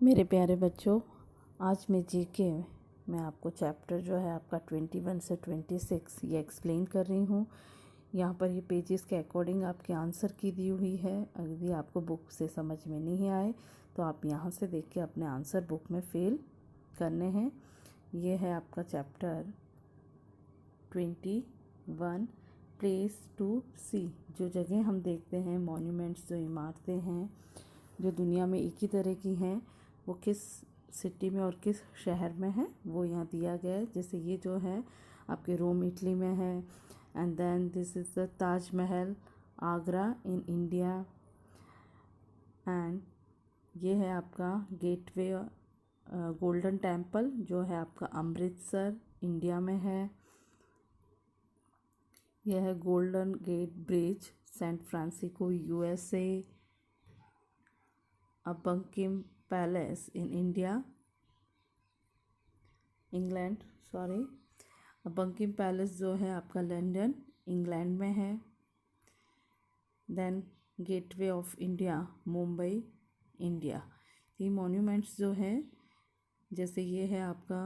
मेरे प्यारे बच्चों, आज मैं जीके में आपको चैप्टर जो है आपका 21 से 26 ये एक्सप्लेन कर रही हूँ। यहाँ पर ये पेजेस के अकॉर्डिंग आपके आंसर की दी हुई है। यदि आपको बुक से समझ में नहीं आए तो आप यहाँ से देख के अपने आंसर बुक में फिल करने हैं। ये है आपका चैप्टर 21, प्लेस टू सी। जो जगह हम देखते हैं, मॉन्यूमेंट्स, जो इमारतें हैं जो दुनिया में एक ही तरह की हैं, वो किस सिटी में और किस शहर में है वो यहाँ दिया गया है। जैसे ये जो है आपके रोम इटली में है, and then this is the Taj Mahal Agra in India, एंड ये है आपका गेटवे गोल्डन टेम्पल जो है आपका अमृतसर इंडिया में है। यह है golden gate bridge San Francisco USA, Buckingham palace in England, Buckingham palace जो है आपका लंदन इंग्लैंड में है। Then gateway of India Mumbai India. ये मॉन्यूमेंट्स जो है, जैसे ये है आपका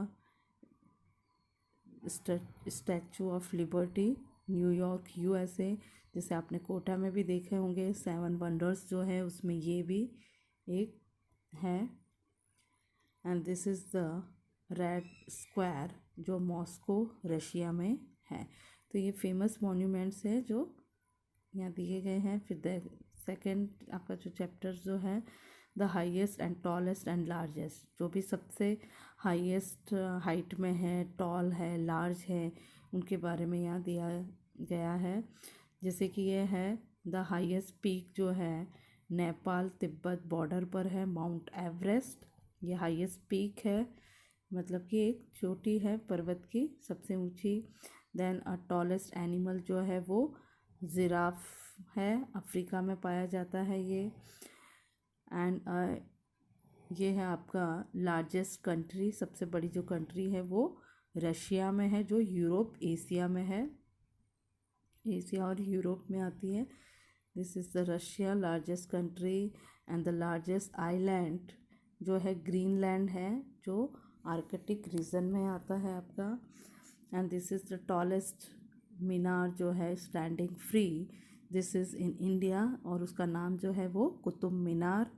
statue of liberty New York USA, जैसे आपने कोटा में भी देखे होंगे 7 वंडर्स जो है उसमें ये भी एक है। And this is the red square जो मॉस्को रशिया में है। तो ये फेमस मॉन्यूमेंट्स है जो यहाँ दिए गए हैं। फिर सेकंड आपका जो चैप्टर जो है the highest and tallest and largest, जो भी सबसे हाईएस्ट हाइट में है, टॉल है, लार्ज है, उनके बारे में यहाँ दिया गया है। जैसे कि ये है द हाईएस्ट पीक जो है नेपाल तिब्बत बॉर्डर पर है, माउंट एवरेस्ट। ये हाईएस्ट पीक है, मतलब कि एक चोटी है पर्वत की सबसे ऊंची। देन टॉलेस्ट एनिमल जो है वो जिराफ है, अफ्रीका में पाया जाता है ये। एंड ये है आपका लार्जेस्ट कंट्री, सबसे बड़ी जो कंट्री है वो रशिया में है, जो यूरोप एशिया में है, एशिया और यूरोप में आती है। This is the Russia largest country. And the largest island जो है ग्रीनलैंड है, जो आर्कटिक रीजन में आता है आपका। And this is the tallest मीनार जो है standing free, this is in India, और उसका नाम जो है वो Qutub Minar.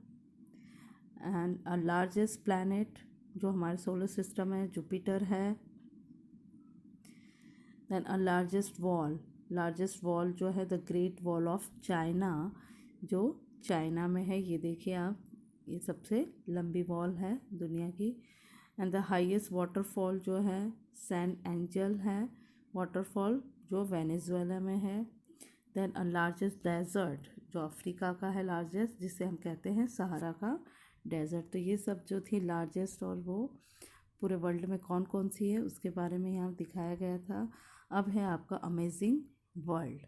And largest planet जो हमारे सोलर सिस्टम है जुपिटर है। देन लार्जेस्ट वॉल जो है the great wall of China, जो चाइना में है। ये देखिए आप, ये सबसे लंबी वॉल है दुनिया की। एंड द हाईएस्ट वाटरफॉल जो है सैंड एंजल है वाटरफॉल, जो वेनेजुएला में है। देन लार्जेस्ट डेजर्ट जो अफ्रीका का है लार्जेस्ट, जिसे हम कहते हैं सहारा का डेजर्ट। तो ये सब जो थी लार्जेस्ट, और वो पूरे वर्ल्ड में कौन कौन सी है उसके बारे में यहाँ दिखाया गया था। अब है आपका अमेजिंग वर्ल्ड,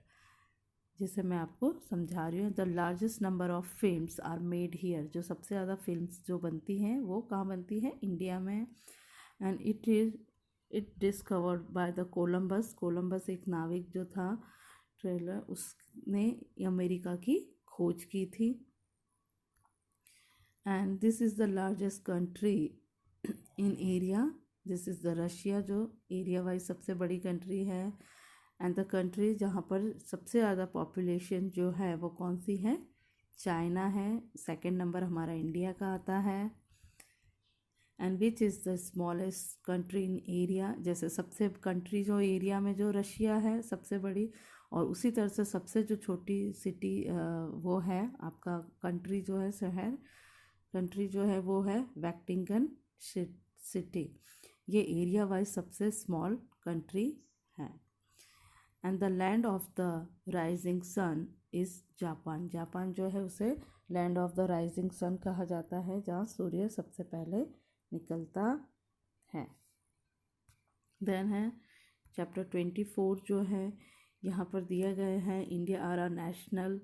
जिसे मैं आपको समझा रही हूँ। The largest number of films are made here, जो सबसे ज़्यादा फिल्म्स जो बनती हैं वो कहाँ बनती है, इंडिया में। And it discovered by the Columbus एक नाविक जो था ट्रेलर, उसने अमेरिका की खोज की थी। And this is the largest country in area, this is the Russia, जो एरिया वाइज सबसे बड़ी कंट्री है। एंड द कंट्री जहाँ पर सबसे ज़्यादा पॉपुलेशन जो है वो कौन सी है, चाइना है। सेकंड नंबर हमारा इंडिया का आता है। And which is the smallest country in area, जैसे सबसे कंट्री जो एरिया में जो रशिया है सबसे बड़ी, और उसी तरह से सबसे जो छोटी सिटी वो है आपका कंट्री जो है शहर कंट्री जो है वो है वैटिकन सिटी। ये एरिया वाइज सबसे स्मॉल कंट्री है। And the land of the rising sun is Japan. Japan जो है उसे land of the rising sun कहा जाता है, जहाँ सूर्य सबसे पहले निकलता है। देन है चैप्टर 24 जो है, यहाँ पर दिया गया है India our our national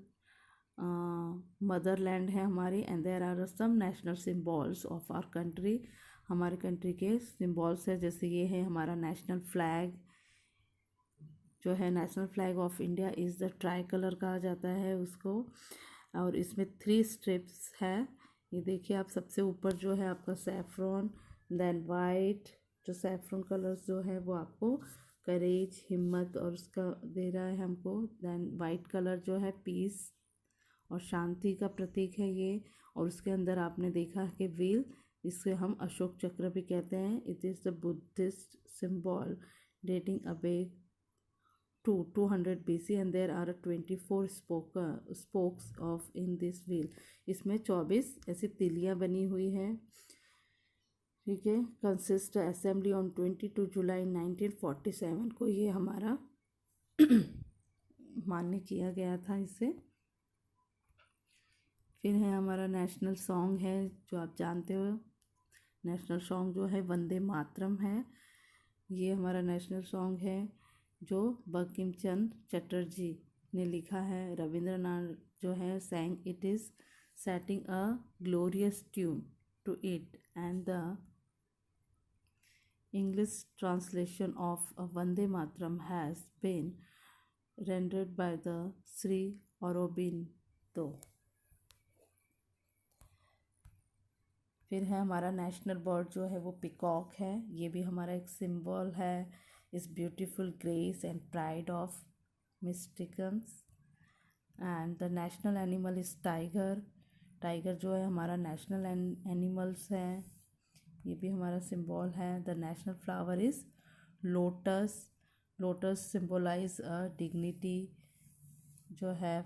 motherland है हमारी, and there are some national symbols of our country. हमारे कंट्री के सिम्बॉल्स है, जैसे ये है हमारा नेशनल फ्लैग जो है, national flag of India is the tricolour कहा जाता है उसको, और इसमें 3 स्ट्रिप्स है। ये देखिए आप, सबसे ऊपर जो है आपका सैफ्रॉन, देन वाइट, जो सैफ्रॉन कलर्स जो है वो आपको करेज, हिम्मत और उसका दे रहा है हमको। देन वाइट कलर जो है पीस और शांति का प्रतीक है ये। और उसके अंदर आपने देखा है कि व्हील, इससे हम अशोक चक्र भी कहते हैं। It is the Buddhist symbol dating away to 200 BC and there are 24 spokes of in this wheel। इसमें 24 ऐसी तिलियाँ बनी हुई हैं, ठीक है। कंसिस्ट असेंबली ऑन 22 जुलाई 1947 को ये हमारा मान्य किया गया था इसे। फिर है हमारा नेशनल सॉन्ग है जो आप जानते हो, नेशनल सॉन्ग जो है वंदे मातरम है। ये हमारा नेशनल सॉन्ग है जो बंकिम चंद्र चटर्जी ने लिखा है। रविंद्रनाथ जो है sang it is setting a glorious tune to it and the English translation of a Vande Mataram has been rendered by the Sri Aurobindo। फिर है हमारा नेशनल बर्ड जो है वो पिकॉक है। ये भी हमारा एक सिंबल है, इस beautiful grace and pride of मिस्टिकन्स। And the national animal is tiger. Tiger जो है हमारा नेशनल एनिमल्स है, ये भी हमारा सिंबल है। The national flower is lotus. Lotus symbolize a dignity जो है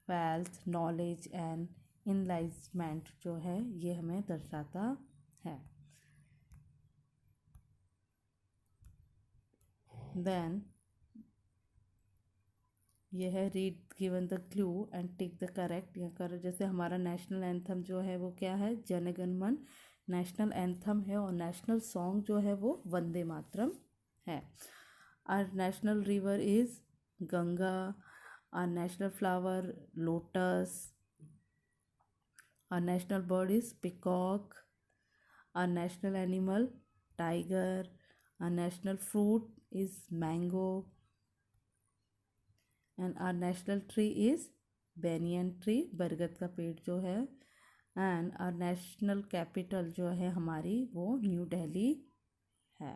वेल्थ, नॉलेज एंड इनलाइटमेंट जो है ये हमें दर्शाता है। देन ये है read given the clue and tick the correct या कर। जैसे हमारा नेशनल एंथम जो है वो क्या है, जनगण मन नेशनल एंथम है, और नेशनल सॉन्ग जो है वो वंदे मातरम है। Our national river is Ganga. Our national flower lotus. Our national bird is peacock. Our national animal tiger. Our national fruit is mango and our national tree is banyan tree, बरगद का पेड़ जो है। And our national capital जो है हमारी वो new Delhi है।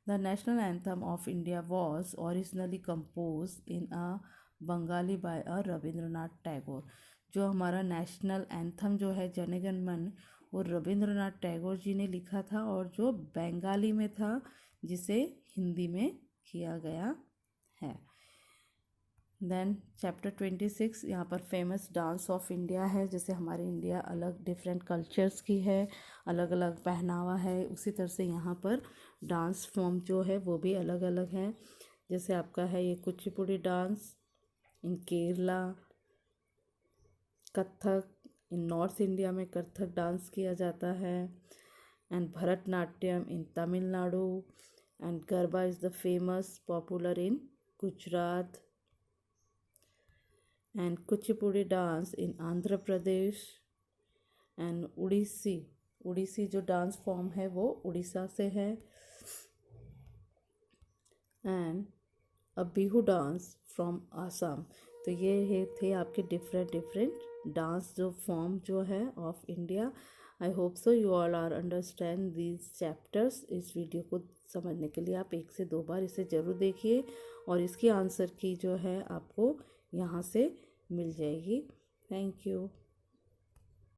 The national anthem of India was originally compose in a Bengali by a Rabindranath Tagore. जो हमारा नेशनल एंथम जो है जनगण मन वो रविंद्रनाथ टैगोर जी ने लिखा था, और जो बंगाली में था जिसे हिंदी में किया गया है। देन चैप्टर 26 यहाँ पर फेमस डांस ऑफ इंडिया है। जैसे हमारे इंडिया अलग डिफरेंट कल्चर्स की है, अलग अलग पहनावा है, उसी तरह से यहाँ पर डांस फॉर्म जो है वो भी अलग अलग है। जैसे आपका है ये कुचिपुड़ी डांस इन केरला, कथक इन नॉर्थ इंडिया में कथक डांस किया जाता है, and Bharatanatyam in Tamil Nadu, and garba is the famous popular in Gujarat, and Kuchipudi dance in Andhra Pradesh, and Odissi जो डांस फॉर्म है वो उड़ीसा से है, and a Bihu dance from Assam. तो ये थे आपके डिफरेंट डांस जो फॉर्म जो है of India. I hope so you all are understand these chapters. इस वीडियो को समझने के लिए आप 1 से 2 बार इसे ज़रूर देखिए, और इसकी आंसर की जो है आपको यहाँ से मिल जाएगी। Thank you.